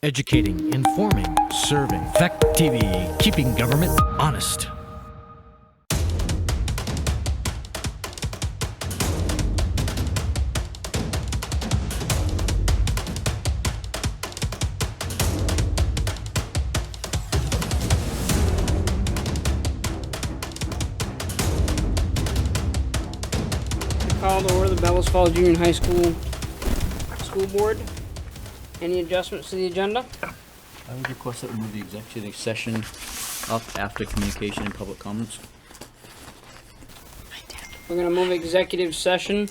Educating, informing, serving. Fact TV, keeping government honest. Call to order the Bellows Falls Union High School School Board. Any adjustments to the agenda? I would request that we move the executive session up after communication and public comments. We're gonna move executive session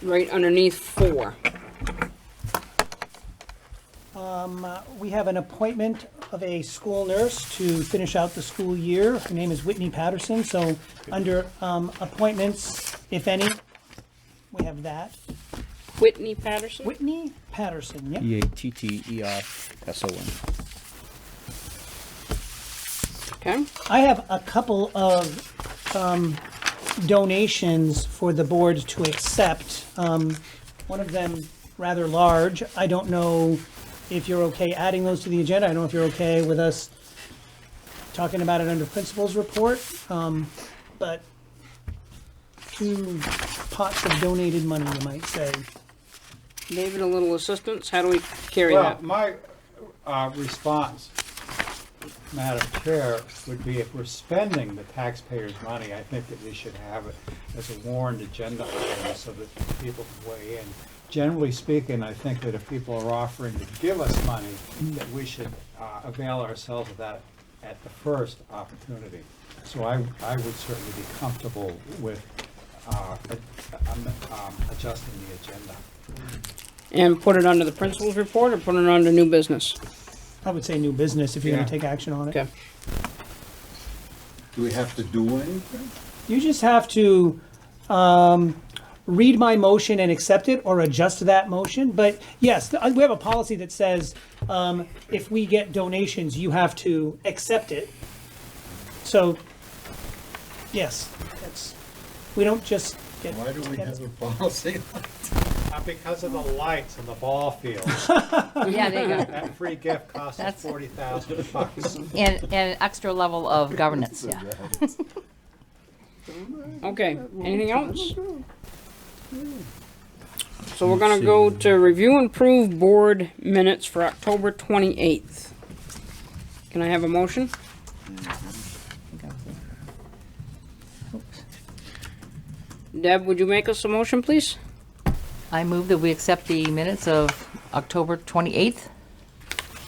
right underneath 4. We have an appointment of a school nurse to finish out the school year. Her name is Whitney Patterson, so under appointments, if any, we have that. Whitney Patterson? Whitney Patterson, yep. EATTERSON. Okay. I have a couple of donations for the board to accept. One of them rather large. I don't know if you're okay adding those to the agenda. I don't know if you're okay with us talking about it under principals report. But 2 pots of donated money, you might say. David, a little assistance. How do we carry Well, that? my response, Madam Chair, would be if we're spending the taxpayers' money, I think that we should have it as a warned agenda item so that people can weigh in. Generally speaking, I think that if people are offering to give us money, that we should avail ourselves of that at the first opportunity. So I would certainly be comfortable with adjusting the agenda. And put it under the principal's report or put it under new business? I would say new business if you're gonna Yeah. take action on it. Okay. Do we have to do anything? You just have to read my motion and accept it or adjust that motion. But yes, we have a policy that says if we get donations, you have to accept it. So, yes, we don't just get. Why do we have a policy? Because of the lights on the ball field. Yeah, there you go. That free gift costs us That's- $40,000. And an extra level of governance, yeah. Okay. Anything else? So we're gonna go to review and approve board minutes for October 28th. Can I have a motion? Deb, would you make us a motion, please? I move that we accept the minutes of October 28th.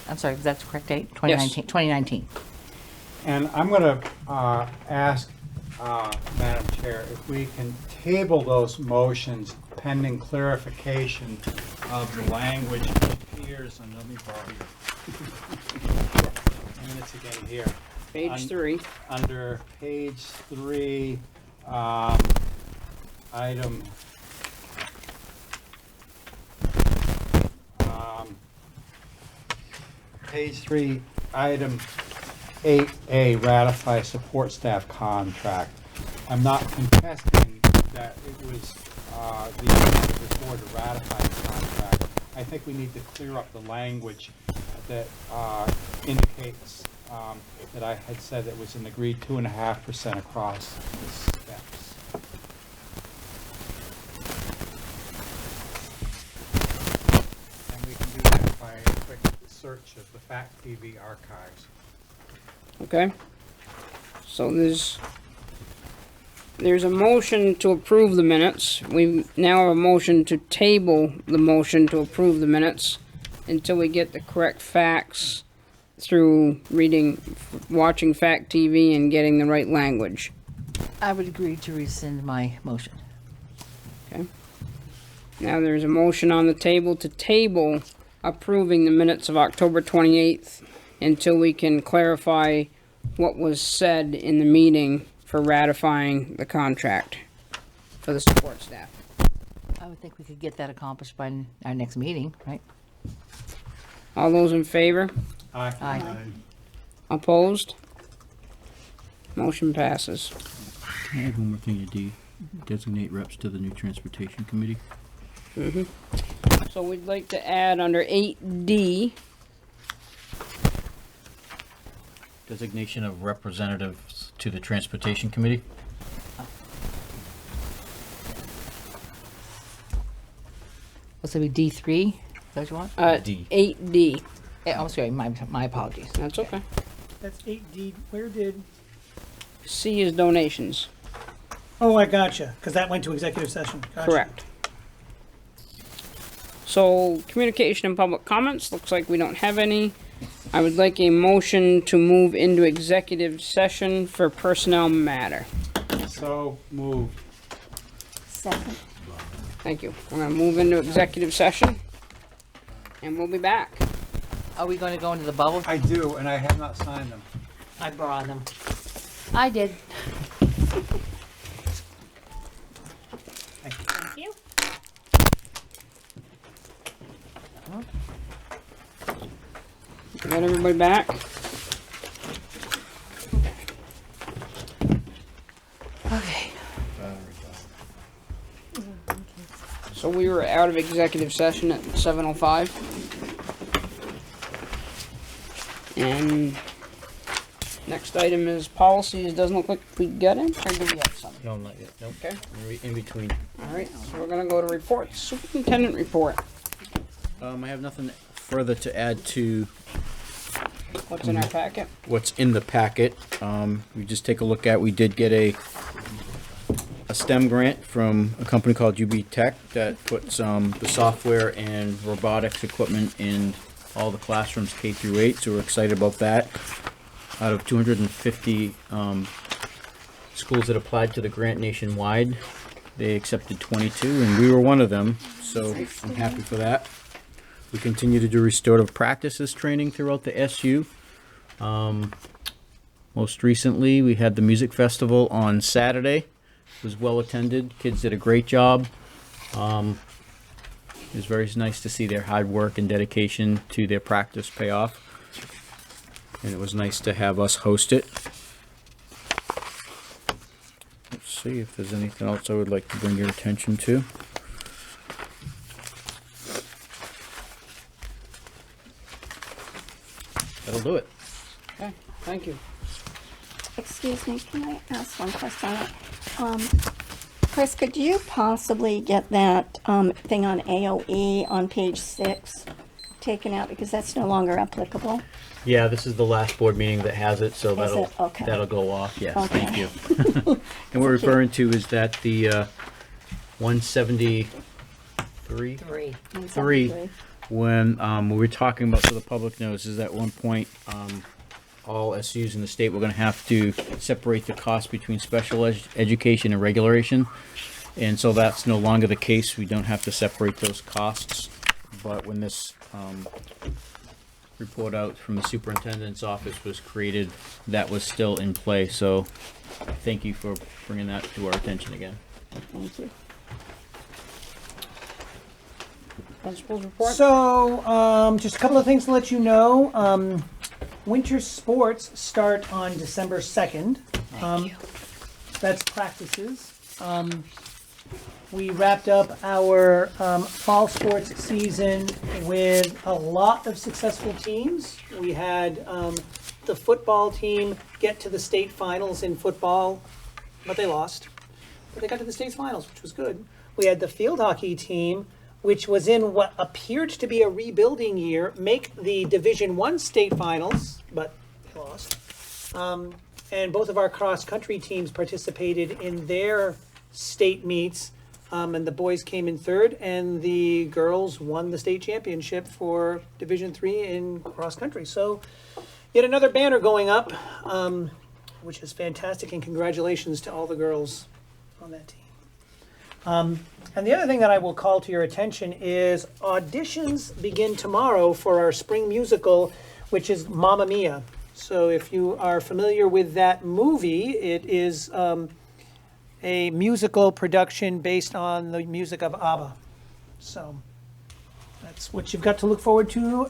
I'm sorry, is that the correct date? 2019. And I'm going to ask, Madam Chair, if we can table those motions pending clarification of the language that appears on, let me borrow your minutes again here. Page 3. Under page 3, item page 3, item 8A, ratify support staff contract. I'm not contesting that it was the intent of the board to ratify the contract. I think we need to clear up the language that indicates that I had said it was an agreed 2.5% across the steps. And we can do that by a quick search of the Fact TV archives. Okay. So there's a motion to approve the minutes. We now have a motion to table the motion to approve the minutes until we get the correct facts through watching Fact TV and getting the right language. I would agree to rescind my motion. Okay. Now there's a motion on the table to table approving the minutes of October 28th until we can clarify what was said in the meeting for ratifying the contract for the support staff. I would think we could get that accomplished by our next meeting, right? All those in favor? Aye. Aye. Opposed? Motion passes. Can I add one more thing to D? Designate reps to the new transportation committee. So we'd like to add under 8D, Designation of representatives to the Transportation Committee. What's it be, D3? Is that what you want? D. 8D. Yeah, I'm sorry, my apologies. That's okay. That's 8D. Where did? C is donations. Oh, I gotcha, because that went to executive session. Gotcha. Correct. So, communication and public comments, looks like we don't have any. I would like a motion to move into executive session for personnel matter. So moved. Second. Thank you. We're gonna move into executive session, and we'll be back. Are we going to go into the bubble? I do, and I have not signed them. I brought them. I did. Thank you. Got everybody back? Okay. So we were out of executive session at 7:05. And next item is policies. Doesn't look like we got in, or do we have some? No, not yet. Nope. Okay. In between. Alright, so we're gonna go to reports. Superintendent report. I have nothing further to add to What's in our packet? what's in the packet. We just take a look at, we did get a STEM grant from a company called UB Tech that puts the software and robotics equipment in all the classrooms K through 8, so we're excited about that. Out of 250 schools that applied to the grant nationwide, they accepted 22, and we were one of them, so I'm happy for that. We continue to do restorative practices training throughout the SU. Most recently, we had the music festival on Saturday. It was well attended. Kids did a great job. It was very nice to see their hard work and dedication to their practice pay off. And it was nice to have us host it. Let's see if there's anything else I would like to bring your attention to. That'll do it. Okay, thank you. Excuse me, can I ask one question? Chris, could you possibly get that thing on AOE on page 6 taken out because that's no longer applicable? Yeah, this is the last board meeting that has it, so Is it? Okay. that'll go off. Yes, Okay. thank you. And we're referring to is that the 173 Three. 173. when we were talking about, so the public knows, is at one point all SUs in the state were going to have to separate the cost between special education and regulation, and so that's no longer the case. We don't have to separate those costs, but when this report out from the superintendent's office was created, that was still in play, so thank you for bringing that to our attention again. Thank you. Principal's report? So, just a couple of things to let you know. Winter sports start on December 2nd. That's practices. We wrapped up our fall sports season with a lot of successful teams. We had the football team get to the state finals in football, but they lost. But they got to the state finals, which was good. We had the field hockey team, which was in what appeared to be a rebuilding year, make the Division I state finals, but they lost. And both of our cross-country teams participated in their state meets, and the boys came in third, and the girls won the state championship for Division III in cross-country. So yet another banner going up, which is fantastic, and congratulations to all the girls on that team. And the other thing that I will call to your attention is auditions begin tomorrow for our spring musical, which is Mamma Mia. So if you are familiar with that movie, it is a musical production based on the music of ABBA. So that's what you've got to look forward to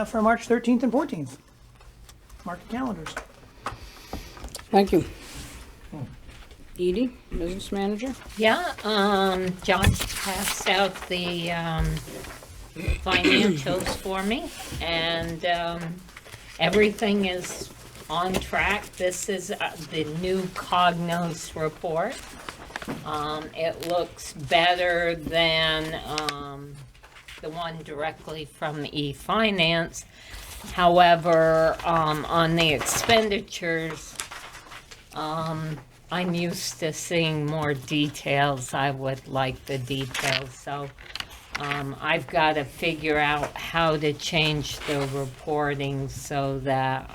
for March 13th and 14th. Mark your calendars. Thank you. Edie, business manager? Yeah, John passed out the financials for me, and everything is on track. This is the new Cognos report. It looks better than the one directly from eFinance. However, on the expenditures, I'm used to seeing more details. I would like the details, so I've got to figure out how to change the reporting so that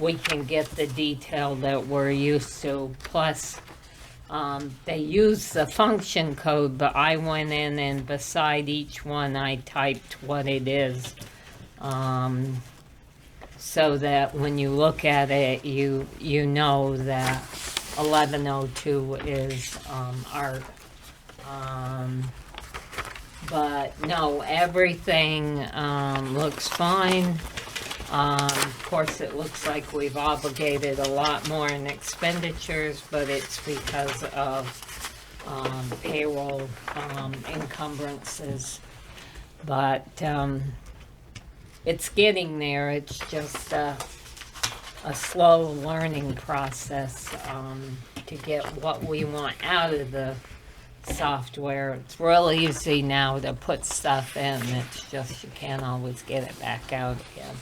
we can get the detail that we're used to. Plus, they use the function code, but I went in and beside each one I typed what it is, so that when you look at it, you know that 1102 is art. But no, everything looks fine. Of course, it looks like we've obligated a lot more in expenditures, but it's because of payroll encumbrances. But it's getting there. It's just a slow learning process to get what we want out of the software. It's real easy now to put stuff in. It's just you can't always get it back out again.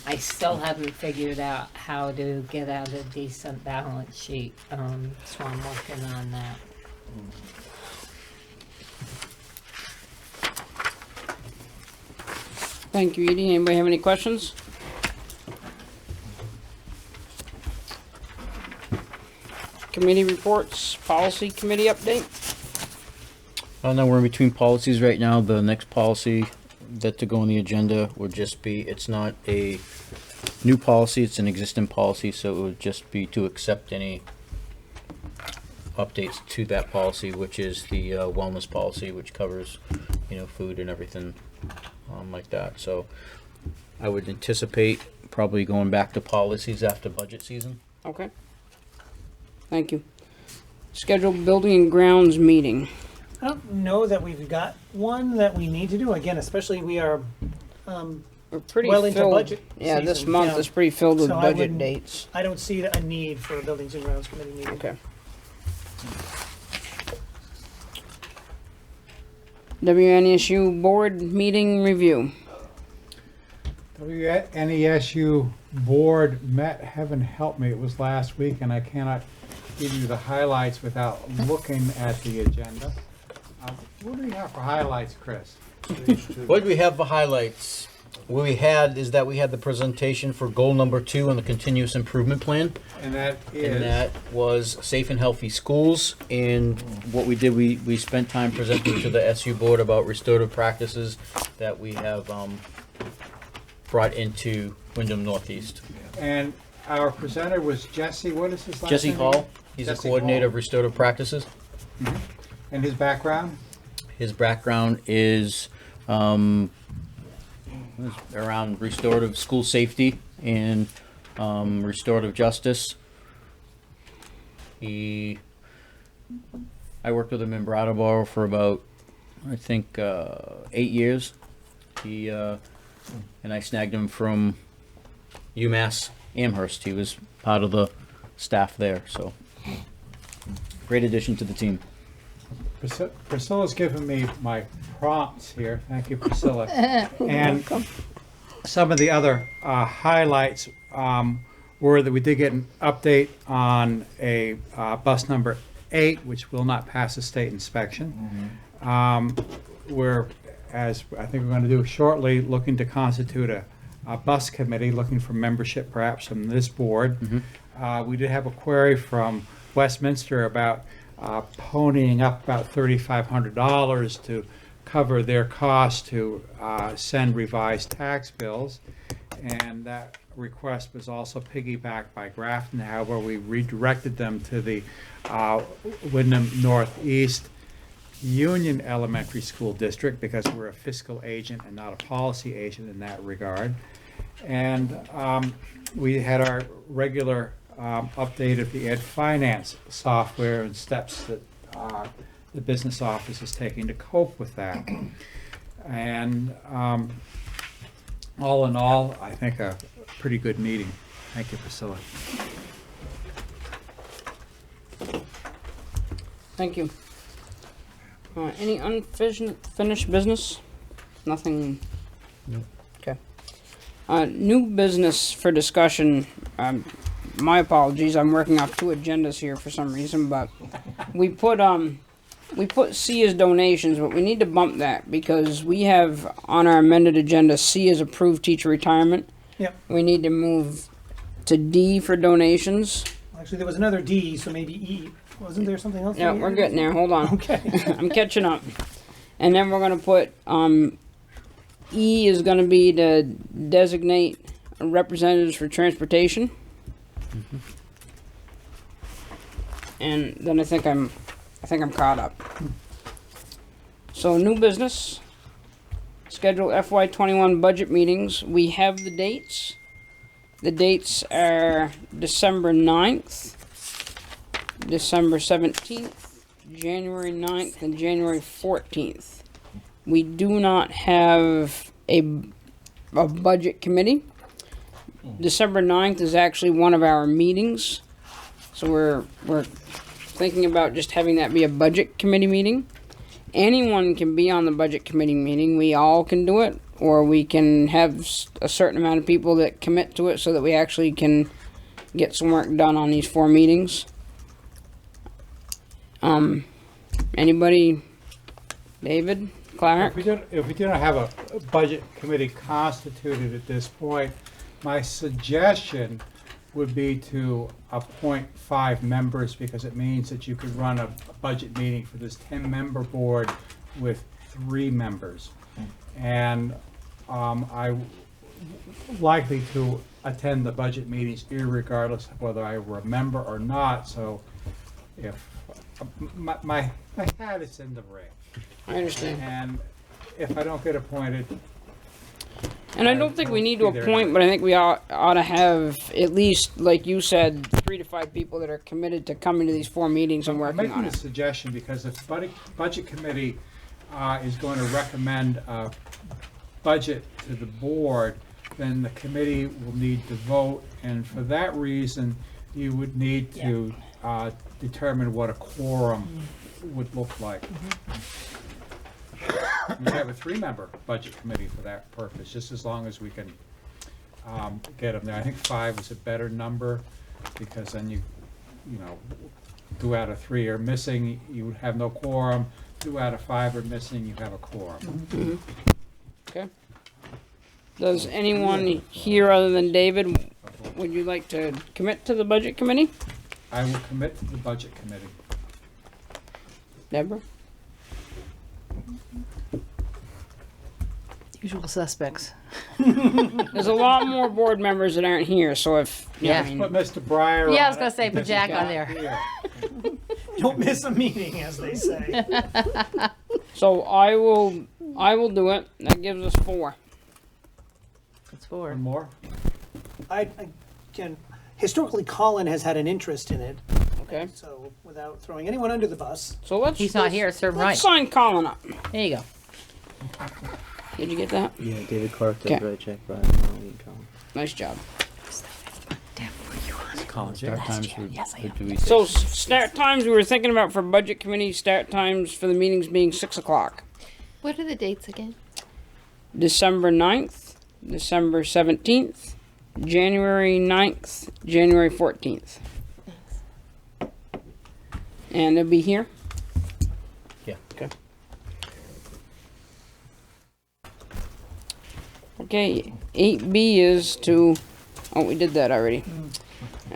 I still haven't figured out how to get out a decent balance sheet, so I'm working on that. Thank you, Edie. Anybody have any questions? Committee reports, policy committee update? No, we're in between policies right now. The next policy that to go on the agenda would just be, it's not a new policy, it's an existing policy, so it would just be to accept any updates to that policy, which is the wellness policy, which covers, food and everything like that. So I would anticipate probably going back to policies after budget season. Okay. Thank you. Scheduled building and grounds meeting. I don't know that we've got one that we need to do. Again, especially we are We're pretty well into filled. budget Yeah, this season, month yeah. is pretty filled with So I budget wouldn't- dates. I don't see a need for a buildings and grounds committee meeting. Okay. WNSU board meeting review. WNESU board met, heaven help me, it was last week, and I cannot give you the highlights without looking at the agenda. What do we have for highlights, Chris? What did we have for highlights? What we had is that we had the presentation for goal number 2 on the continuous improvement plan. And that is? And that was safe and healthy schools. And what we did, we spent time presenting to the SU board about restorative practices that we have brought into Wyndham Northeast. And our presenter was Jesse, what is his last name? Jesse Hall, he's a Jesse coordinator Hall. of restorative practices. And his background? His background is around restorative school safety and restorative justice. I worked with him in Brattleboro for about, I think, 8 years. And I snagged him from UMass Amherst. He was part of the staff there, so great addition to the team. Priscilla's given me my prompts here. Thank you, Priscilla. And some of the other highlights were that we did get an update on a bus number 8, which will not pass the state inspection. We're, as I think we're going to do shortly, looking to constitute a bus committee, looking for membership perhaps from this board. We did have a query from Westminster about ponying up about $3,500 to cover their cost to send revised tax bills. And that request was also piggybacked by Grafton. However, we redirected them to the Wyndham Northeast Union Elementary School District because we're a fiscal agent and not a policy agent in that regard. And we had our regular update of the Ed Finance software and steps that the business office is taking to cope with that. And all in all, I think a pretty good meeting. Thank you, Priscilla. Thank you. Any unfinished business? Nothing? Okay. New business for discussion. My apologies, I'm working off 2 agendas here for some reason, but we put C as donations, but we need to bump that because we have on our amended agenda C as approved teacher retirement. Yep. We need to move to D for donations. Actually, there was another D, so maybe E. Wasn't there something else? Yeah, we're getting there. Hold on. Okay. I'm catching up. And then we're gonna put E is gonna be to designate representatives for transportation. And then I think I'm caught up. So new business. Schedule FY21 budget meetings. We have the dates. The dates are December 9th, December 17th, January 9th, and January 14th. We do not have a budget committee. December 9th is actually one of our meetings. So we're thinking about just having that be a budget committee meeting. Anyone can be on the budget committee meeting. We all can do it, or we can have a certain amount of people that commit to it so that we actually can get some work done on these 4 meetings. Anybody? David? Clark? If we didn't have a budget committee constituted at this point, my suggestion would be to appoint 5 members, because it means that you could run a budget meeting for this 10-member board with 3 members. And I'm likely to attend the budget meetings irregardless of whether I were a member or not, so if my hat is in the ring. I understand. And if I don't get appointed, And I don't think we need to appoint, but I think we ought to have at least, like you said, 3 to 5 people that are committed to coming to these 4 meetings and I'm working making on a it. suggestion because if budget committee is going to recommend a budget to the board, then the committee will need to vote, and for that reason, you would need to determine what a quorum would look like. We have a 3-member budget committee for that purpose, just as long as we can get them there. I think 5 is a better number, because then you know, 2 out of 3 are missing, you would have no quorum. 2 out of 5 are missing, you have a quorum. Okay. Does anyone here other than David, would you like to commit to the budget committee? I will commit to the budget committee. Deborah? Usual suspects. There's a lot more board members that aren't here, so if, Yeah. I mean, Put Mr. Breyer Yeah, I on was gonna it say, put because he's Jack got on there. here. Don't miss a meeting, as they say. so I will do it. That gives us 4. It's 4. One more? I can, historically, Colin has had an interest in it, Okay. so without throwing anyone under the bus. So let's. He's not here, serve him right. Let's sign Colin up. There you go. Did you get that? Yeah, David Clark, Okay. Deborah, Jack Bryan, Colleen Collins. Nice job. Colin, start times for, Yes, I am. do we So start times we were thinking about for budget committee, start times for the meetings being 6 o'clock. What are the dates again? December 9th, December 17th, January 9th, January 14th. And they'll be here? Yeah. Okay. Okay, 8B is to, oh, we did that already.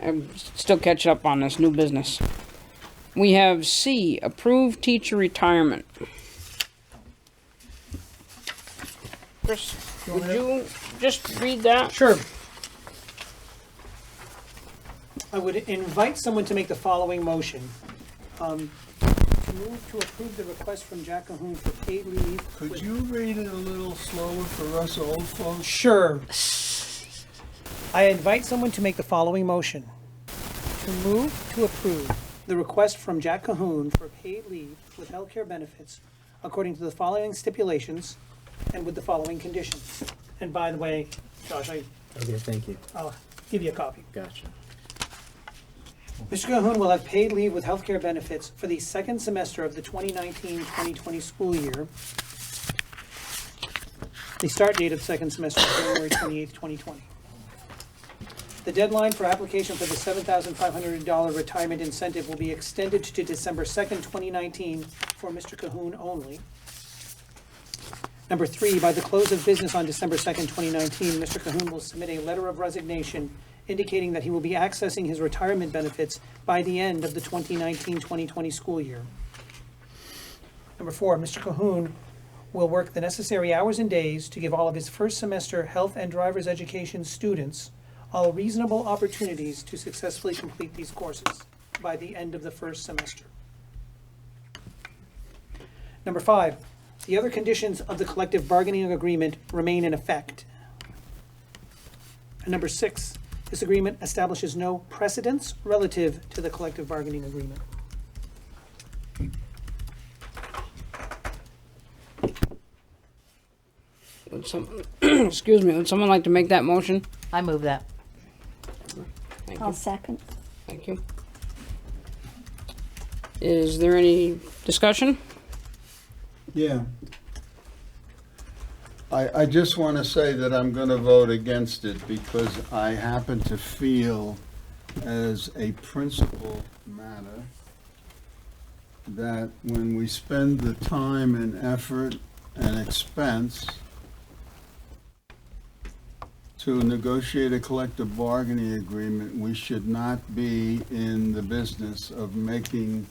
I'm still catching up on this new business. We have C, approved teacher retirement. Chris, would you just read that? Sure. I would invite someone to make the following motion. To move to approve the request from Jack Cahoon for paid leave. Could you read it a little slower for us old folks? Sure. I invite someone to make the following motion. To move to approve the request from Jack Cahoon for paid leave with healthcare benefits according to the following stipulations and with the following conditions. And by the way, Josh, Okay, thank you. I'll give you a copy. Gotcha. Mr. Cahoon will have paid leave with healthcare benefits for the second semester of the 2019-2020 school year. The start date of the second semester is January 28th, 2020. The deadline for application for the $7,500 retirement incentive will be extended to December 2nd, 2019 for Mr. Cahoon only. Number 3, by the close of business on December 2nd, 2019, Mr. Cahoon will submit a letter of resignation indicating that he will be accessing his retirement benefits by the end of the 2019-2020 school year. Number 4, Mr. Cahoon will work the necessary hours and days to give all of his first semester health and driver's education students all reasonable opportunities to successfully complete these courses by the end of the first semester. Number 5, the other conditions of the collective bargaining agreement remain in effect. And number 6, this agreement establishes no precedents relative to the collective bargaining agreement. Excuse me, would someone like to make that motion? I move that. Thank I'll you. second. Thank you. Is there any discussion? Yeah. I just want to say that I'm going to vote against it because I happen to feel as a principal matter that when we spend the time and effort and expense to negotiate a collective bargaining agreement, we should not be in the business of making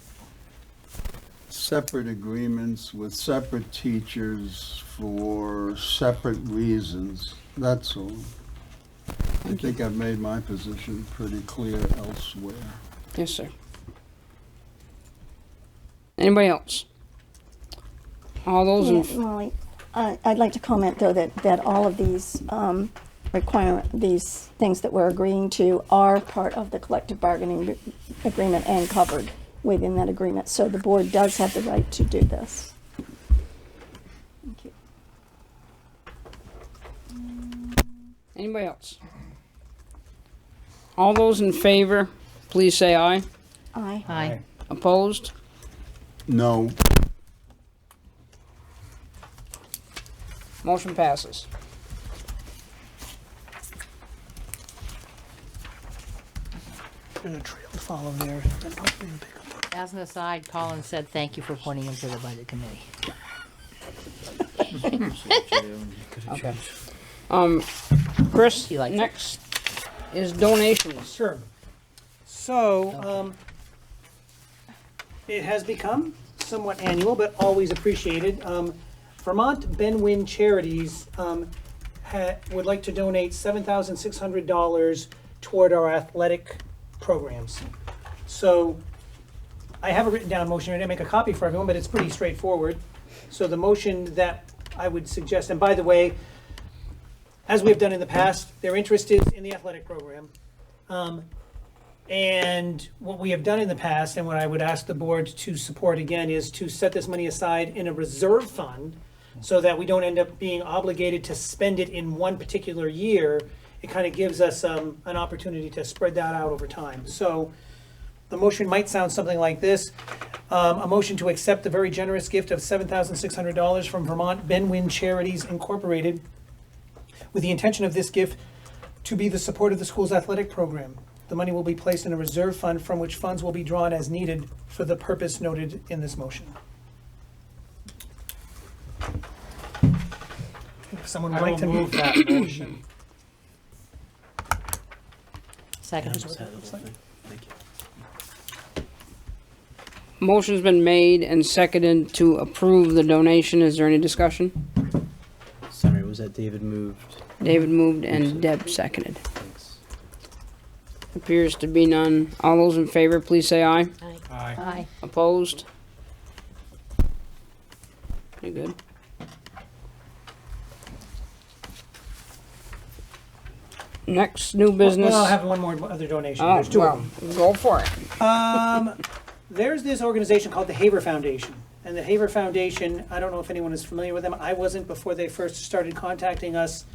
separate agreements with separate teachers for separate reasons. That's all. I think I've made my position pretty clear elsewhere. Yes, sir. Anybody else? All those in, Yeah, Molly, I'd like to comment, though, that all of these these things that we're agreeing to are part of the collective bargaining agreement and covered within that agreement. So the board does have the right to do this. Thank you. anybody else? All those in favor, please say aye. Aye. Aye. Opposed? No. Motion passes. There's a trail to follow there. Then hopefully we'll pick up. As an aside, Colin said thank you for pointing him to the budget committee. Okay. Chris, He likes it. next is donations. Sure. So, it has become somewhat annual, but always appreciated. Vermont Benwin Charities would like to donate $7,600 toward our athletic programs. So, I have a written down motion. I didn't make a copy for everyone, but it's pretty straightforward. So the motion that I would suggest, and by the way, as we've done in the past, their interest is in the athletic program. And what we have done in the past, and what I would ask the board to support again, is to set this money aside in a reserve fund so that we don't end up being obligated to spend it in one particular year. It kind of gives us an opportunity to spread that out over time. So the motion might sound something like this. A motion to accept the very generous gift of $7,600 from Vermont Benwin Charities Incorporated with the intention of this gift to be the support of the school's athletic program. The money will be placed in a reserve fund from which funds will be drawn as needed for the purpose noted in this motion. If someone would I like will to move that motion. Second. Here's what that looks like. Thank you. Motion's been made and seconded to approve the donation. Is there any discussion? Sorry, was that David moved? David moved and Deb seconded. Thanks. Appears to be none. All those in favor, please say aye. Aye. Aye. Opposed? You good? Next, new business. Well, I'll have one more other donation. Oh, There's two of well, them. go for it. there's this organization called the Haver Foundation. And the Haver Foundation, I don't know if anyone is familiar with them. I wasn't before they first started contacting us.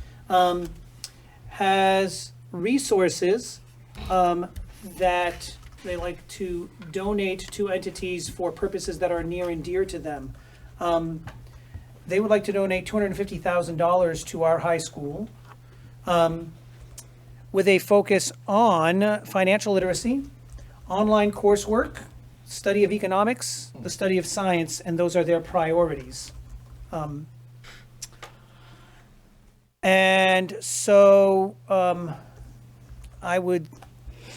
Has resources that they like to donate to entities for purposes that are near and dear to them. They would like to donate $250,000 to our high school with a focus on financial literacy, online coursework, study of economics, the study of science, and those are their priorities. And so I would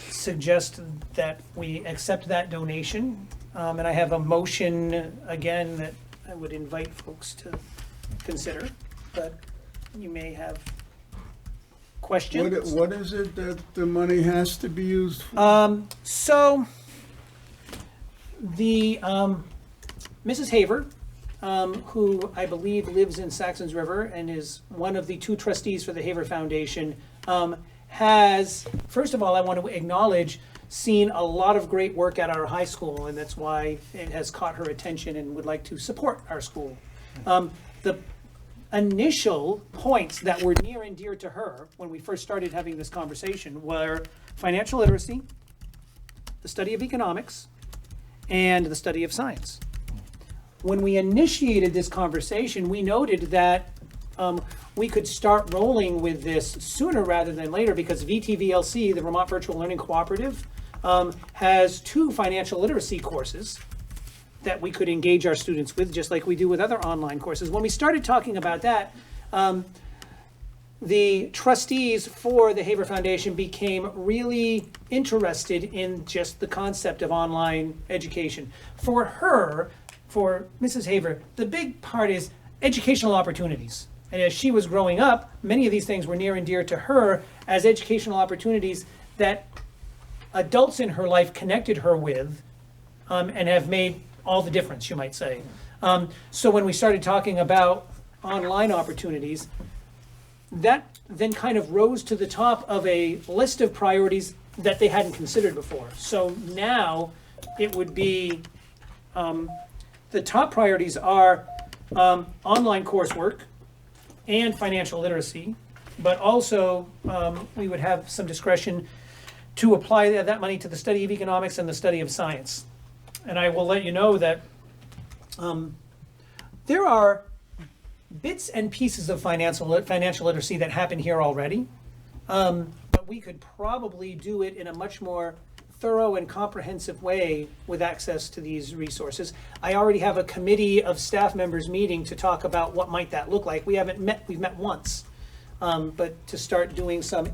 suggest that we accept that donation. And I have a motion, again, that I would invite folks to consider, but you may have questions. What is it that the money has to be used for? So the Mrs. Haver, who I believe lives in Saxons River and is one of the 2 trustees for the Haver Foundation, has, first of all, I want to acknowledge, seen a lot of great work at our high school, and that's why it has caught her attention and would like to support our school. The initial points that were near and dear to her when we first started having this conversation were financial literacy, the study of economics, and the study of science. When we initiated this conversation, we noted that we could start rolling with this sooner rather than later because VTVLC, the Vermont Virtual Learning Cooperative, has 2 financial literacy courses that we could engage our students with, just like we do with other online courses. When we started talking about that, the trustees for the Haver Foundation became really interested in just the concept of online education. For her, for Mrs. Haver, the big part is educational opportunities. And as she was growing up, many of these things were near and dear to her as educational opportunities that adults in her life connected her with and have made all the difference, you might say. So when we started talking about online opportunities, that then kind of rose to the top of a list of priorities that they hadn't considered before. So now it would be, the top priorities are online coursework and financial literacy, but also we would have some discretion to apply that money to the study of economics and the study of science. And I will let you know that there are bits and pieces of financial literacy that happen here already, but we could probably do it in a much more thorough and comprehensive way with access to these resources. I already have a committee of staff members meeting to talk about what might that look like. We've met once, but to start doing some,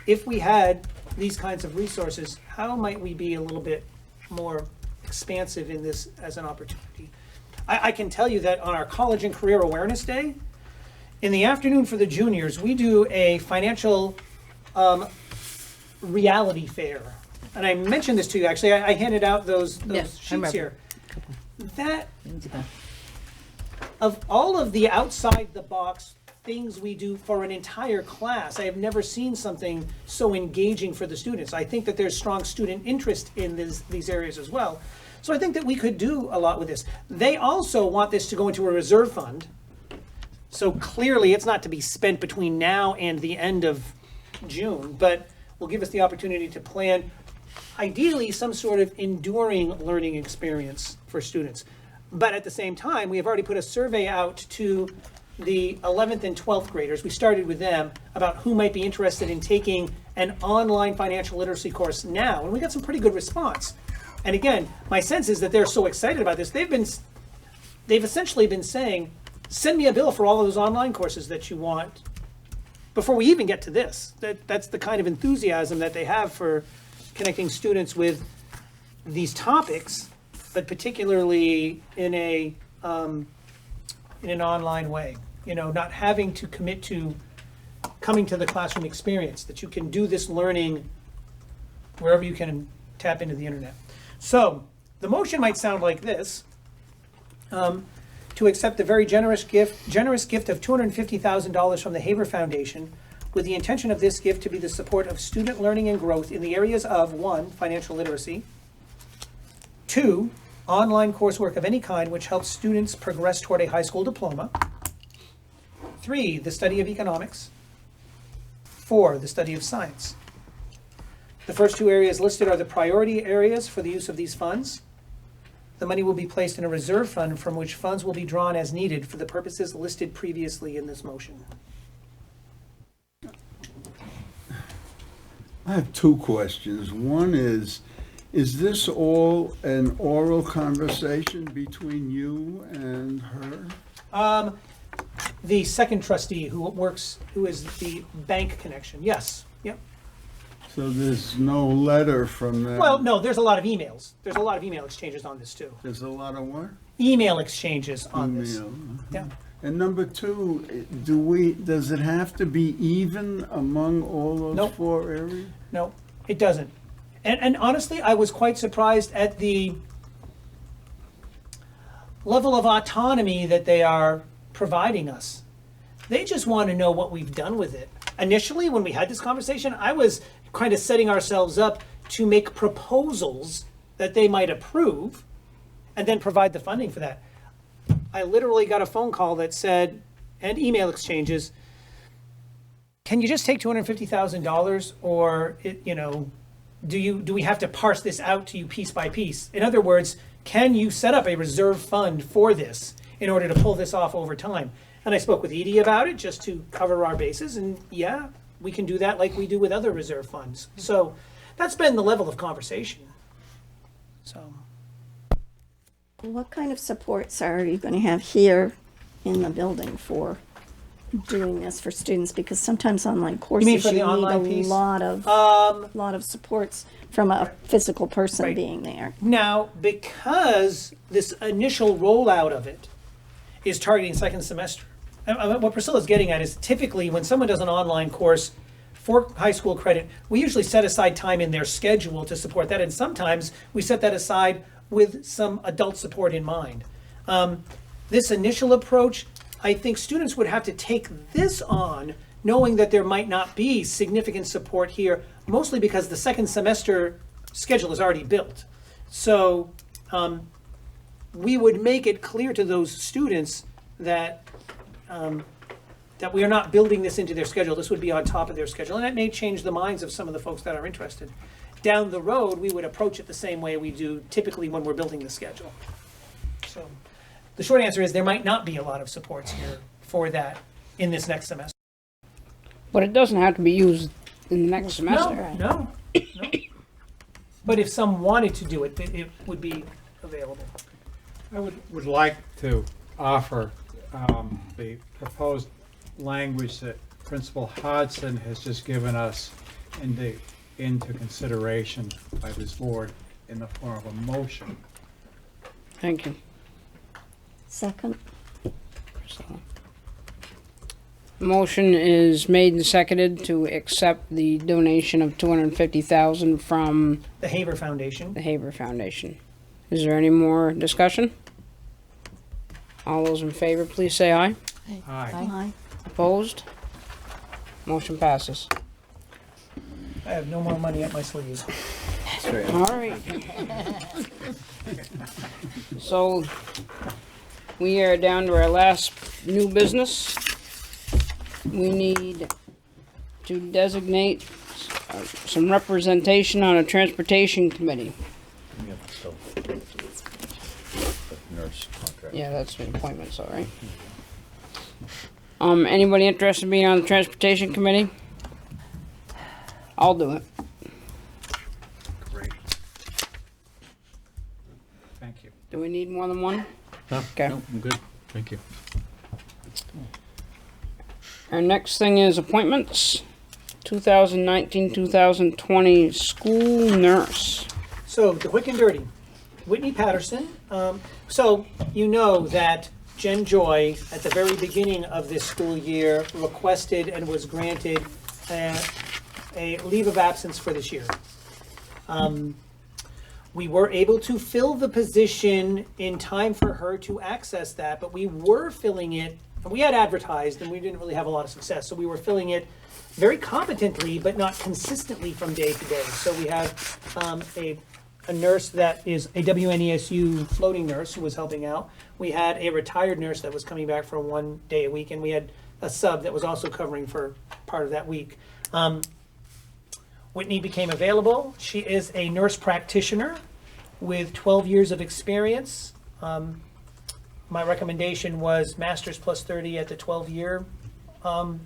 if we had these kinds of resources, how might we be a little bit more expansive in this as an opportunity? I can tell you that on our College and Career Awareness Day, in the afternoon for the juniors, we do a financial reality fair. And I mentioned this to you, actually. I handed out those sheets here. That, of all of the outside the box things we do for an entire class, I have never seen something so engaging for the students. I think that there's strong student interest in these areas as well. So I think that we could do a lot with this. They also want this to go into a reserve fund. So clearly it's not to be spent between now and the end of June, but will give us the opportunity to plan, ideally, some sort of enduring learning experience for students. But at the same time, we have already put a survey out to the 11th and 12th graders. We started with them about who might be interested in taking an online financial literacy course now, and we got some pretty good response. And again, my sense is that they're so excited about this. They've essentially been saying, send me a bill for all of those online courses that you want before we even get to this. That's the kind of enthusiasm that they have for connecting students with these topics, but particularly in an online way. You know, not having to commit to coming to the classroom experience, that you can do this learning wherever you can tap into the internet. So the motion might sound like this: to accept the very generous gift of $250,000 from the Haver Foundation, with the intention of this gift to be the support of student learning and growth in the areas of 1, financial literacy, 2, online coursework of any kind which helps students progress toward a high school diploma. 3, the study of economics. 4, the study of science. The first 2 areas listed are the priority areas for the use of these funds. The money will be placed in a reserve fund from which funds will be drawn as needed for the purposes listed previously in this motion. I have 2 questions. One is this all an oral conversation between you and her? The second trustee who is the bank connection, yes, yep. So there's no letter from them? Well, no, there's a lot of emails. There's a lot of email exchanges on this too. There's a lot of what? Email exchanges on this. Email. Yeah. And number 2, does it have to be even among all those Nope. 4 areas? No, it doesn't. And honestly, I was quite surprised at the level of autonomy that they are providing us. They just want to know what we've done with it. Initially, when we had this conversation, I was kind of setting ourselves up to make proposals that they might approve and then provide the funding for that. I literally got a phone call that said, and email exchanges, can you just take $250,000 or, do we have to parse this out to you piece by piece? In other words, can you set up a reserve fund for this in order to pull this off over time? And I spoke with Edie about it just to cover our bases, and yeah, we can do that like we do with other reserve funds. So that's been the level of conversation. So. What kind of supports are you going to have here in the building for doing this for students? Because sometimes online courses, mean for the you online need piece? a lot of supports from a physical person Right. being there. Now, because this initial rollout of it is targeting second semester, what Priscilla's getting at is typically when someone does an online course for high school credit, we usually set aside time in their schedule to support that, and sometimes we set that aside with some adult support in mind. This initial approach, I think students would have to take this on knowing that there might not be significant support here, mostly because the second semester schedule is already built. So we would make it clear to those students that that we are not building this into their schedule. This would be on top of their schedule, and that may change the minds of some of the folks that are interested. Down the road, we would approach it the same way we do typically when we're building the schedule. So the short answer is there might not be a lot of supports here for that in this next semester. But it doesn't have to be used in the next semester. No. But if some wanted to do it, it would be available. I would like to offer the proposed language that Principal Hodgson has just given us into consideration by this board in the form of a motion. Thank you. Second, Motion is made and seconded to accept the donation of $250,000 from The Haver Foundation. the Haber Foundation. Is there any more discussion? All those in favor, please say aye. Aye. aye. Opposed? Motion passes. I have no more money up my sleeves. All right. So, we are down to our last new business. We need to designate some representation on a transportation committee. Nurse contract. Yeah, that's the appointments, all right. Anybody interested in being on the transportation committee? I'll do it. Great. Thank you. Do we need more than one? Okay. No, I'm good. Thank you. Our next thing is appointments. 2019-2020 school nurse. So, the quick and dirty. Whitney Patterson. So, you know that Jen Joy, at the very beginning of this school year, requested and was granted a leave of absence for this year. We were able to fill the position in time for her to access that, but we were filling it, and we had advertised, and we didn't really have a lot of success, so we were filling it very competently, but not consistently from day to day. So we have a a nurse that is a WNESU floating nurse who was helping out. We had a retired nurse that was coming back for 1 day a week, and we had a sub that was also covering for part of that week. Whitney became available. She is a nurse practitioner with 12 years of experience. My recommendation was master's plus 30 at the 12-year of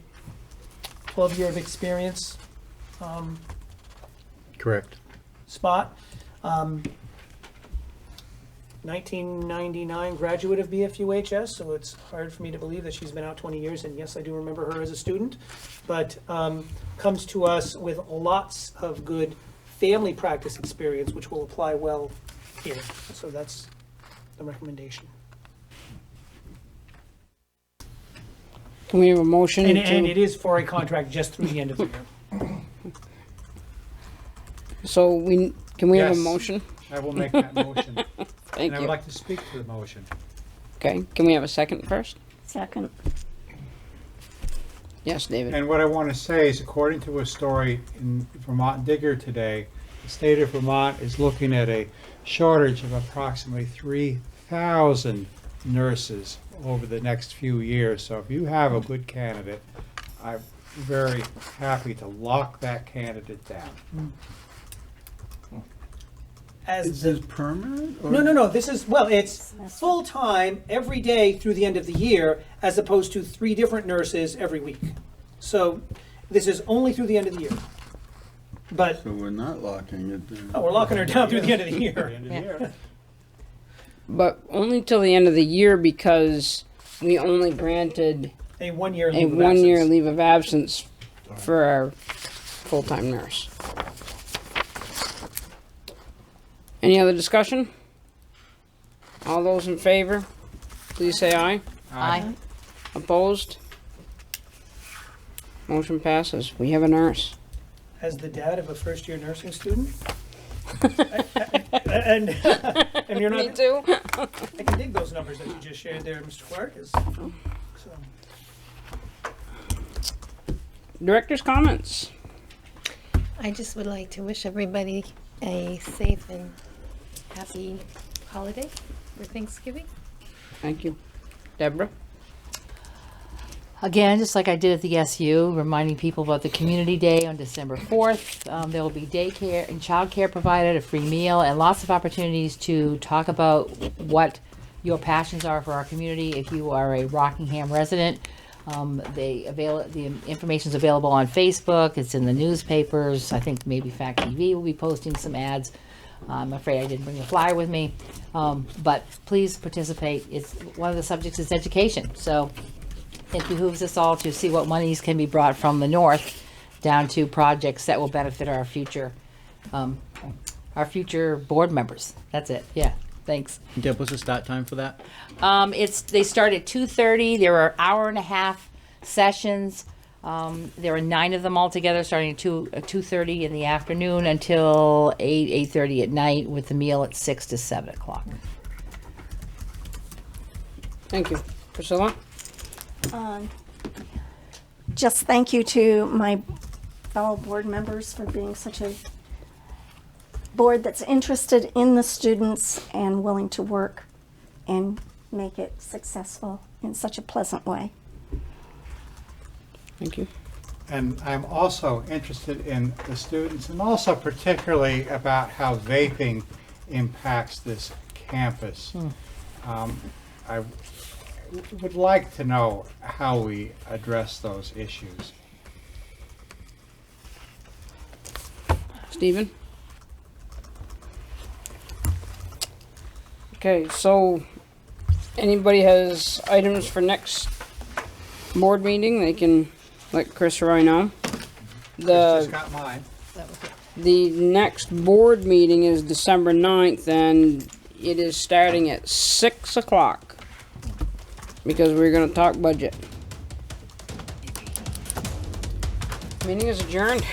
experience Correct. spot. 1999 graduate of BFUHS, so it's hard for me to believe that she's been out 20 years, and yes, I do remember her as a student, but comes to us with lots of good family practice experience, which will apply well here. So that's the recommendation. Can we have a motion And to, it is for a contract just through the end of the year. so can we have a Yes. motion? I will make that motion. Thank And I would you. like to speak to the motion. Okay, can we have a second first? Second. Yes, David. And what I want to say is, according to a story in Vermont Digger today, the state of Vermont is looking at a shortage of approximately 3,000 nurses over the next few years. So if you have a good candidate, I'm very happy to lock that candidate down. As Is the this permanent? or- No. This is, well, it's full-time every day through the end of the year, as opposed to 3 different nurses every week. So this is only through the end of the year. But So we're not locking it down. we're locking her down through the end of the At the year. end of the year. But only till the end of the year because we only granted A 1-year a leave of 1 year absence. leave of absence for our full-time nurse. Any other discussion? All those in favor, please say aye. Aye. Opposed? Motion passes. We have a nurse. As the dad of a first-year nursing student. And you're Me not, too. I can dig those numbers that you just shared there, Mr. Clark. So. Director's comments. I just would like to wish everybody a safe and happy holiday for Thanksgiving. Thank you. Deborah? Again, just like I did at the SU, reminding people about the Community Day on December 4th. There will be daycare and childcare provided, a free meal, and lots of opportunities to talk about what your passions are for our community. If you are a Rockingham resident, the information is available on Facebook. It's in the newspapers. I think maybe Fact TV will be posting some ads. I'm afraid I didn't bring the flyer with me, but please participate. It's one of the subjects is education, so it behooves us all to see what monies can be brought from the north down to projects that will benefit our future board members. That's it. Yeah. Thanks. Deb, what's the start time for that? They start at 2:30. There are hour-and-a-half sessions. There are 9 of them altogether, starting at 2:30 in the afternoon until 8:30 at night, with the meal at 6 to 7 o'clock. Thank you. Priscilla? Just thank you to my fellow board members for being such a board that's interested in the students and willing to work and make it successful in such a pleasant way. Thank you. And I'm also interested in the students, and also particularly about how vaping impacts this campus. I would like to know how we address those issues. Stephen? Okay, so anybody has items for next board meeting, they can let Chris or I know. Just got mine. The next board meeting is December 9th, and it is starting at 6 o'clock because we're going to talk budget. Meeting is adjourned.